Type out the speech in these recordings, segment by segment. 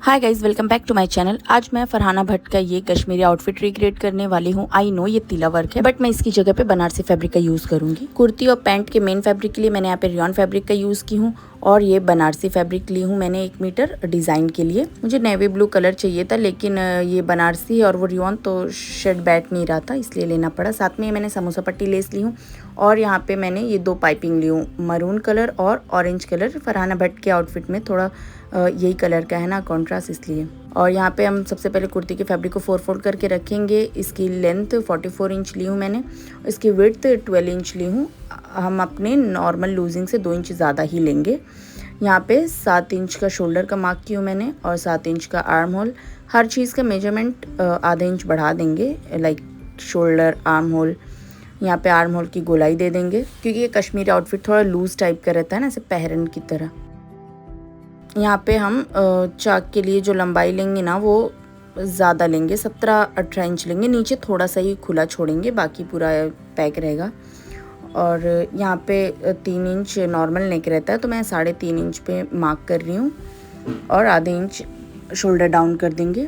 Hi guys, welcome back to my channel. आज मैं फरहाना भट्ट का ये कश्मीरी आउटफिट रिक्रिएट करने वाली हूँ। आई नो ये तीला वर्क है, बट मैं इसकी जगह पे बनारसी फैब्रिक का यूज़ करूँगी। कुर्ती और पैंट के मेन फैब्रिक के लिए मैंने यहाँ पे रियॉन फैब्रिक का यूज़ की हूँ और ये बनारसी फैब्रिक ली हूँ मैंने 1 मीटर डिज़ाइन के लिए। मुझे नेवी ब्लू कलर चाहिए था, लेकिन ये बनारसी और वो रियॉन तो शेड बैठ नहीं रहा था, इसलिए लेना पड़ा। साथ में मैंने समोसा पट्टी लेस ली हूँ और यहाँ पे मैंने ये 2 पाइपिंग ली हूँ, मरून कलर और ऑरेंज कलर। फरहाना भट्ट के आउटफिट में थोड़ा यही कलर का है ना, कॉन्ट्रास्ट, इसलिए। और यहाँ पे हम सबसे पहले कुर्ती के फैब्रिक को 4 फोल्ड करके रखेंगे। इसकी लेंथ 44 इंच ली हूँ मैंने, इसकी विड्थ 12 इंच ली हूँ। हम अपने नॉर्मल लूजिंग से 2 इंच ज़्यादा ही लेंगे। यहाँ पे 7 इंच का शोल्डर का मार्क किया मैंने और 7 इंच का आर्म होल। हर चीज़ का मेजरमेंट आधा इंच बढ़ा देंगे, लाइक शोल्डर, आर्म होल। यहाँ पे आर्म होल की गोलाई दे देंगे, क्योंकि ये कश्मीरी आउटफिट थोड़ा लूज टाइप का रहता है ना, ऐसे पहरन की तरह। यहाँ पे हम चाक के लिए जो लंबाई लेंगे ना, वो ज़्यादा लेंगे, 17-18 इंच लेंगे। नीचे थोड़ा सा ही खुला छोड़ेंगे, बाकी पूरा पैक रहेगा। और यहाँ पे 3 इंच नॉर्मल नेक रहता है, तो मैं 3.5 इंच पे मार्क कर रही हूँ और आधे इंच शोल्डर डाउन कर देंगे।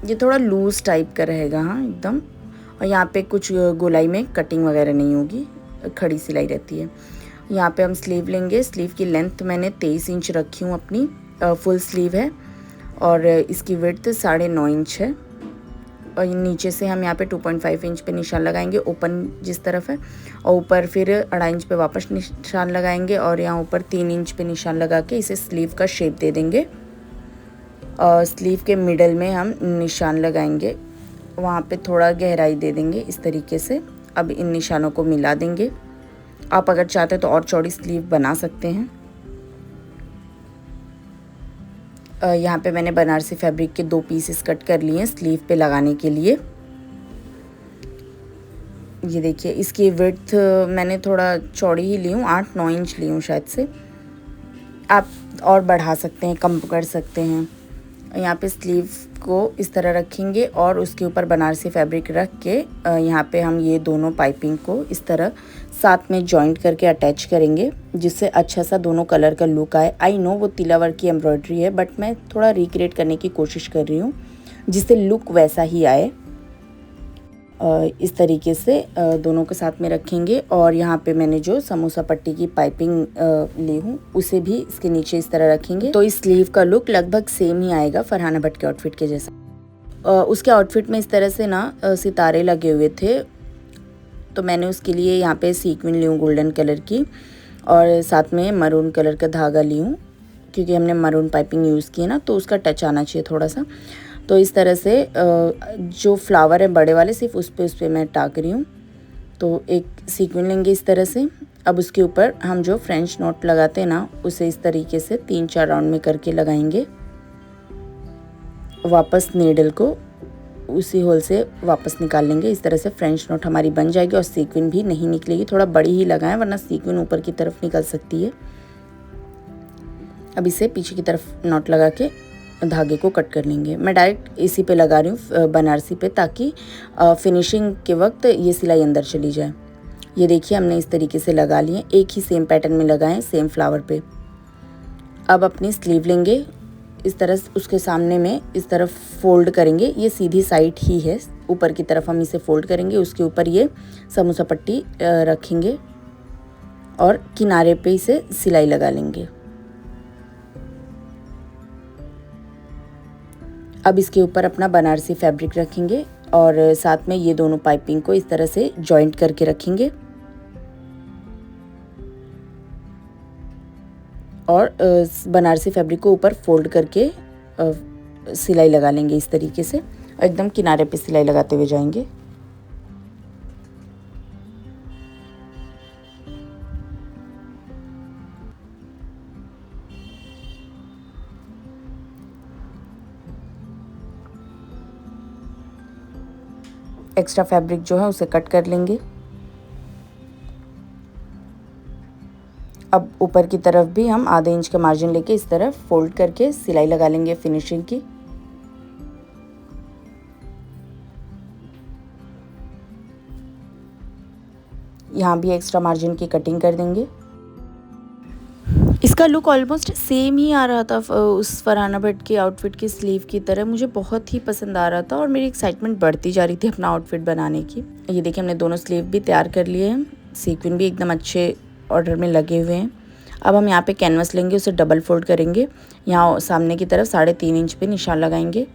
ये थोड़ा लूज टाइप का रहेगा, हाँ एकदम। और यहाँ पे कुछ गोलाई में कटिंग वगैरह नहीं होगी, खड़ी सिलाई रहती है। यहाँ पे हम स्लीव लेंगे। स्लीव की लेंथ मैंने 23 इंच रखी हूँ अपनी, फुल स्लीव है और इसकी विड्थ 9.5 इंच है। और नीचे से हम यहाँ पे 2.5 इंच पे निशान लगाएंगे, ओपन जिस तरफ है, और ऊपर फिर 2.5 इंच पे वापस निशान लगाएंगे और यहाँ ऊपर 3 इंच पे निशान लगा के इसे स्लीव का शेप दे देंगे। और स्लीव के मिडल में हम निशान लगाएंगे, वहाँ पे थोड़ा गहराई दे देंगे इस तरीके से। अब इन निशानों को मिला देंगे। आप अगर चाहते हैं तो और चौड़ी स्लीव बना सकते हैं। यहाँ पे मैंने बनारसी फैब्रिक के 2 पीसेस कट कर लिए हैं स्लीव पे लगाने के लिए। ये देखिए, इसकी विड्थ मैंने थोड़ा चौड़ी ही ली हूँ, 8-9 इंच ली हूँ शायद से। आप और बढ़ा सकते हैं, कम कर सकते हैं। यहाँ पे स्लीव को इस तरह रखेंगे और उसके ऊपर बनारसी फैब्रिक रख के यहाँ पे हम ये दोनों पाइपिंग को इस तरह साथ में जॉइंट करके अटैच करेंगे, जिससे अच्छा सा दोनों कलर का लुक आए। आई नो वो तीला वर्क की एम्ब्रॉयडरी है, बट मैं थोड़ा रिक्रिएट करने की कोशिश कर रही हूँ जिससे लुक वैसा ही आए। इस तरीके से दोनों के साथ में रखेंगे। और यहाँ पे मैंने जो समोसा पट्टी की पाइपिंग ली हूँ उसे भी इसके नीचे इस तरह रखेंगे, तो इस स्लीव का लुक लगभग सेम ही आएगा फरहाना भट्ट के आउटफिट के जैसा। उसके आउटफिट में इस तरह से ना सितारे लगे हुए थे, तो मैंने उसके लिए यहाँ पे सीक्वेंस ली हूँ गोल्डन कलर की और साथ में मरून कलर का धागा ली हूँ, क्योंकि हमने मरून पाइपिंग यूज़ की है ना, तो उसका टच आना चाहिए थोड़ा सा। तो इस तरह से जो फ्लावर है बड़े वाले, सिर्फ उस पर मैं टाक रही हूँ। तो एक सीक्वेंस लेंगे इस तरह से। अब उसके ऊपर हम जो फ्रेंच नॉट लगाते हैं ना, उसे इस तरीके से 3-4 राउंड में करके लगाएंगे। वापस नीडल को उसी होल से वापस निकाल लेंगे। इस तरह से फ्रेंच नॉट हमारी बन जाएगी और सीक्वेंस भी नहीं निकलेगी। थोड़ा बड़ी ही लगाएं, वरना सीक्वेंस ऊपर की तरफ निकल सकती है। अब इसे पीछे की तरफ नॉट लगा के धागे को कट कर लेंगे। मैं डायरेक्ट इसी पे लगा रही हूँ, बनारसी पे, ताकि फिनिशिंग के वक्त ये सिलाई अंदर चली जाए। ये देखिए, हमने इस तरीके से लगा लिए, एक ही सेम पैटर्न में लगाएं, सेम फ्लावर पे। अब अपनी स्लीव लेंगे, इस तरह उसके सामने में इस तरफ फोल्ड करेंगे। ये सीधी साइड ही है, ऊपर की तरफ हम इसे फोल्ड करेंगे। उसके ऊपर ये समोसा पट्टी रखेंगे और किनारे पे इसे सिलाई लगा लेंगे। अब इसके ऊपर अपना बनारसी फैब्रिक रखेंगे और साथ में ये दोनों पाइपिंग को इस तरह से जॉइंट करके रखेंगे और बनारसी फैब्रिक को ऊपर फोल्ड करके सिलाई लगा लेंगे इस तरीके से। एकदम किनारे पे सिलाई लगाते हुए जाएंगे। एक्स्ट्रा फैब्रिक जो है उसे कट कर लेंगे। अब ऊपर की तरफ भी हम आधे इंच का मार्जिन लेके इस तरफ फोल्ड करके सिलाई लगा लेंगे फिनिशिंग की। यहाँ भी एक्स्ट्रा मार्जिन की कटिंग कर देंगे। इसका लुक ऑलमोस्ट सेम ही आ रहा था उस फरहाना भट्ट के आउटफिट की स्लीव की तरह। मुझे बहुत ही पसंद आ रहा था और मेरी एक्साइटमेंट बढ़ती जा रही थी अपना आउटफिट बनाने की। ये देखिए हमने दोनों स्लीव भी तैयार कर लिए हैं, सीक्वेंस भी एकदम अच्छे ऑर्डर में लगे हुए हैं। अब हम यहाँ पे कैनवस लेंगे, उसे डबल फोल्ड करेंगे, यहाँ सामने की तरफ 3.5 इंच पे निशान लगाएंगे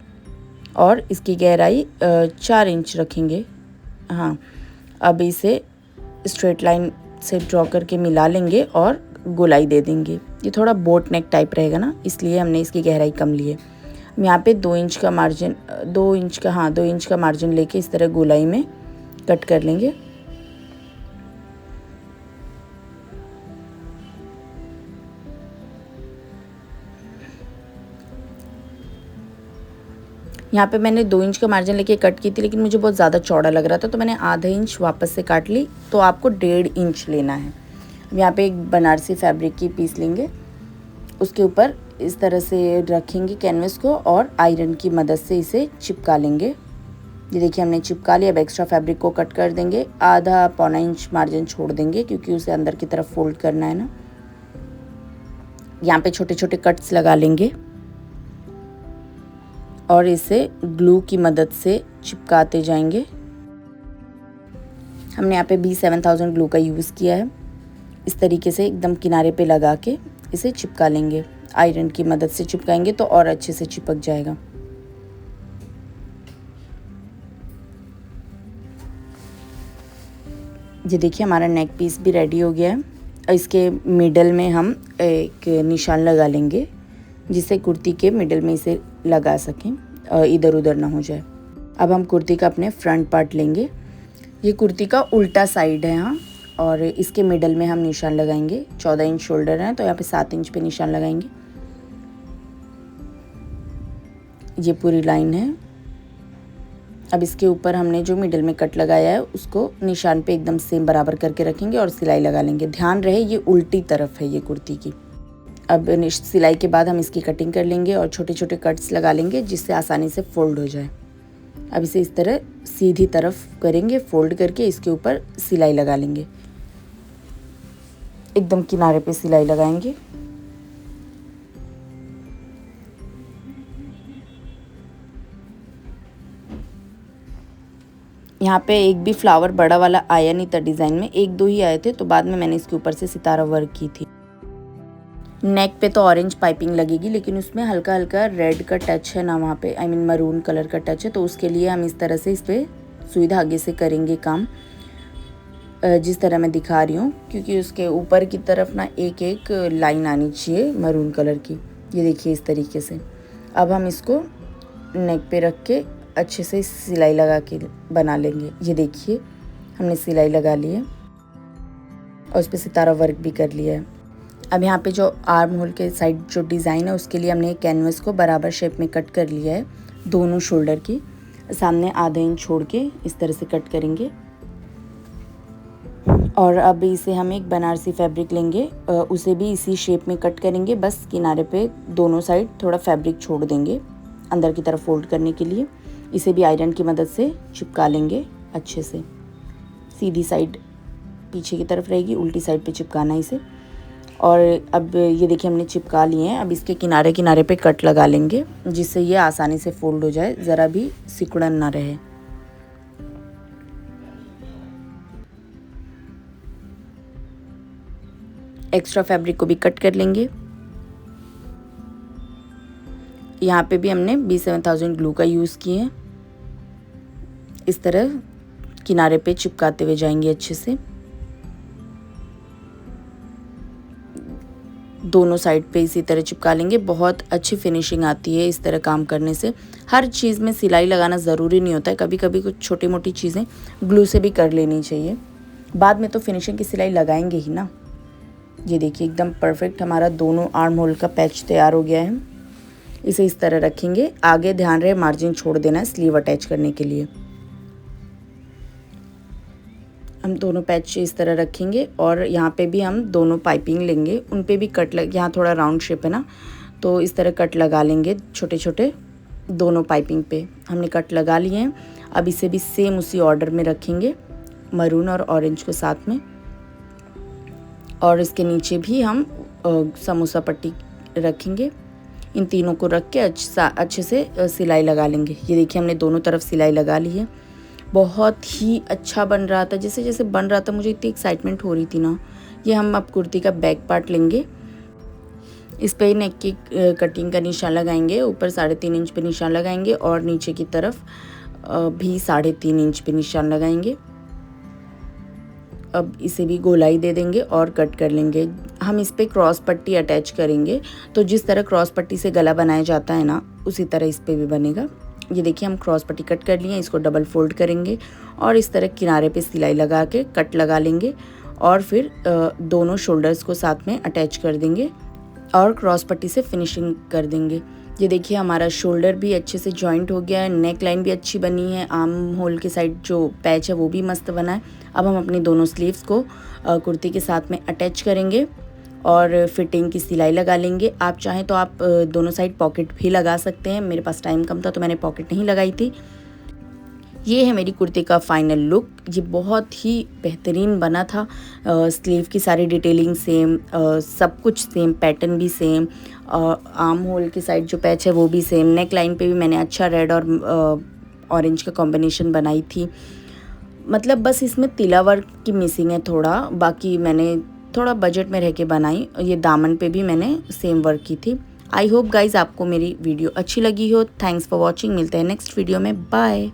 और इसकी गहराई 4 इंच रखेंगे। हाँ, अब इसे स्ट्रेट लाइन से ड्रॉ करके मिला लेंगे और गोलाई दे देंगे। ये थोड़ा बोट नेक टाइप रहेगा ना, इसलिए हमने इसकी गहराई कम ली है। यहाँ पे 2 इंच का मार्जिन 2 इंच का मार्जिन लेके इस तरह गोलाई में कट कर लेंगे। यहाँ पे मैंने 2 इंच का मार्जिन लेके कट की थी, लेकिन मुझे बहुत ज़्यादा चौड़ा लग रहा था तो मैंने आधा इंच वापस से काट ली। तो आपको 1.5 इंच लेना है। यहाँ पे एक बनारसी फैब्रिक की पीस लेंगे, उसके ऊपर इस तरह से रखेंगे कैनवस को और आयरन की मदद से इसे चिपका लेंगे। ये देखिए हमने चिपका लिया। अब एक्स्ट्रा फैब्रिक को कट कर देंगे, आधा पौना इंच मार्जिन छोड़ देंगे क्योंकि उसे अंदर की तरफ फोल्ड करना है ना। यहाँ पे छोटे छोटे कट्स लगा लेंगे और इसे ग्लू की मदद से चिपकाते जाएंगे। हमने यहाँ पे B7000 ग्लू का यूज़ किया है। इस तरीके से एकदम किनारे पे लगा के इसे चिपका लेंगे। आयरन की मदद से चिपकाएंगे तो और अच्छे से चिपक जाएगा। ये देखिए हमारा नेक पीस भी रेडी हो गया है। इसके मिडल में हम एक निशान लगा लेंगे जिससे कुर्ती के मिडल में इसे लगा सकें, इधर उधर ना हो जाए। अब हम कुर्ती का अपने फ्रंट पार्ट लेंगे। ये कुर्ती का उल्टा साइड है यहाँ, और इसके मिडल में हम निशान लगाएंगे। 14 इंच शोल्डर है तो यहाँ पे 7 इंच पे निशान लगाएंगे। ये पूरी लाइन है। अब इसके ऊपर हमने जो मिडल में कट लगाया है उसको निशान पे एकदम सेम बराबर करके रखेंगे और सिलाई लगा लेंगे। ध्यान रहे ये उल्टी तरफ है ये कुर्ती की। अब सिलाई के बाद हम इसकी कटिंग कर लेंगे और छोटे छोटे कट्स लगा लेंगे जिससे आसानी से फोल्ड हो जाए। अब इसे इस तरह सीधी तरफ करेंगे, फोल्ड करके इसके ऊपर सिलाई लगा लेंगे। एकदम किनारे पे सिलाई लगाएंगे। यहाँ पे एक भी फ्लावर बड़ा वाला आया नहीं था डिज़ाइन में, 1-2 ही आए थे, तो बाद में मैंने इसके ऊपर से सितारा वर्क की थी। नेक पे तो ऑरेंज पाइपिंग लगेगी, लेकिन उसमें हल्का हल्का रेड का टच है ना वहाँ पे, आई मीन मरून कलर का टच है, तो उसके लिए हम इस तरह से इस पर सुई धागे से करेंगे काम, जिस तरह मैं दिखा रही हूँ, क्योंकि उसके ऊपर की तरफ ना एक एक लाइन आनी चाहिए मरून कलर की। ये देखिए इस तरीके से। अब हम इसको नेक पे रख के अच्छे से सिलाई लगा के बना लेंगे। ये देखिए हमने सिलाई लगा ली है और उस पर सितारा वर्क भी कर लिया है। अब यहाँ पे जो आर्म होल के साइड जो डिज़ाइन है उसके लिए हमने कैनवस को बराबर शेप में कट कर लिया है। दोनों शोल्डर की सामने आधा इंच छोड़ के इस तरह से कट करेंगे। और अब इसे हम एक बनारसी फैब्रिक लेंगे, उसे भी इसी शेप में कट करेंगे। बस किनारे पे दोनों साइड थोड़ा फैब्रिक छोड़ देंगे अंदर की तरफ फोल्ड करने के लिए। इसे भी आयरन की मदद से चिपका लेंगे अच्छे से। सीधी साइड पीछे की तरफ रहेगी, उल्टी साइड पे चिपकाना इसे। और अब ये देखिए हमने चिपका लिए हैं। अब इसके किनारे किनारे पे कट लगा लेंगे जिससे ये आसानी से फोल्ड हो जाए, ज़रा भी सिकुड़न ना रहे। एक्स्ट्रा फैब्रिक को भी कट कर लेंगे। यहाँ पे भी हमने B7000 ग्लू का यूज़ किए हैं। इस तरह किनारे पे चिपकाते हुए जाएंगे अच्छे से। दोनों साइड पे इसी तरह चिपका लेंगे। बहुत अच्छी फिनिशिंग आती है इस तरह काम करने से। हर चीज़ में सिलाई लगाना ज़रूरी नहीं होता है, कभी कभी कुछ छोटी मोटी चीज़ें ग्लू से भी कर लेनी चाहिए। बाद में तो फिनिशिंग की सिलाई लगाएंगे ही ना। ये देखिए एकदम परफेक्ट हमारा दोनों आर्म होल का पैच तैयार हो गया है। इसे इस तरह रखेंगे। आगे ध्यान रहे मार्जिन छोड़ देना है स्लीव अटैच करने के लिए। हम दोनों पैच इस तरह रखेंगे और यहाँ पे भी हम दोनों पाइपिंग लेंगे, उन पे भी कट लग, यहाँ थोड़ा राउंड शेप है ना, तो इस तरह कट लगा लेंगे छोटे छोटे। दोनों पाइपिंग पे हमने कट लगा लिए हैं। अब इसे भी सेम उसी ऑर्डर में रखेंगे, मरून और ऑरेंज को साथ में। और इसके नीचे भी हम समोसा पट्टी रखेंगे। इन तीनों को रख के अच्छे से सिलाई लगा लेंगे। ये देखिए हमने दोनों तरफ सिलाई लगा ली है। बहुत ही अच्छा बन रहा था, जैसे जैसे बन रहा था मुझे इतनी एक्साइटमेंट हो रही थी ना। ये हम अब कुर्ती का बैक पार्ट लेंगे, इस पे नेक की कटिंग का निशान लगाएंगे। ऊपर 3.5 इंच पे निशान लगाएंगे और नीचे की तरफ भी 3.5 इंच पे निशान लगाएंगे। अब इसे भी गोलाई दे देंगे और कट कर लेंगे। हम इस पे क्रॉस पट्टी अटैच करेंगे, तो जिस तरह क्रॉस पट्टी से गला बनाया जाता है ना, उसी तरह इस पे भी बनेगा। ये देखिए हम क्रॉस पट्टी कट कर लिए, इसको डबल फोल्ड करेंगे और इस तरह किनारे पे सिलाई लगा के कट लगा लेंगे और फिर दोनों शोल्डर्स को साथ में अटैच कर देंगे और क्रॉस पट्टी से फिनिशिंग कर देंगे। ये देखिए हमारा शोल्डर भी अच्छे से जॉइंट हो गया है, नेक लाइन भी अच्छी बनी है, आर्म होल के साइड जो पैच है वो भी मस्त बना है। अब हम अपनी दोनों स्लीव्स को कुर्ती के साथ में अटैच करेंगे और फिटिंग की सिलाई लगा लेंगे। आप चाहें तो आप दोनों साइड पॉकेट भी लगा सकते हैं। मेरे पास टाइम कम था तो मैंने पॉकेट नहीं लगाई थी। ये है मेरी कुर्ती का फाइनल लुक। ये बहुत ही बेहतरीन बना था। स्लीव की सारी डिटेलिंग सेम, सब कुछ सेम, पैटर्न भी सेम, आर्म होल की साइड जो पैच है वो भी सेम। नेक लाइन पे भी मैंने अच्छा रेड और ऑरेंज का कॉम्बिनेशन बनाई थी। मतलब बस इसमें तिला वर्क की मिसिंग है थोड़ा, बाकी मैंने थोड़ा बजट में रह के बनाई। ये दामन पे भी मैंने सेम वर्क की थी। आई होप गाइज आपको मेरी वीडियो अच्छी लगी हो। Thanks for watching. मिलते हैं नेक्स्ट वीडियो में। बाय।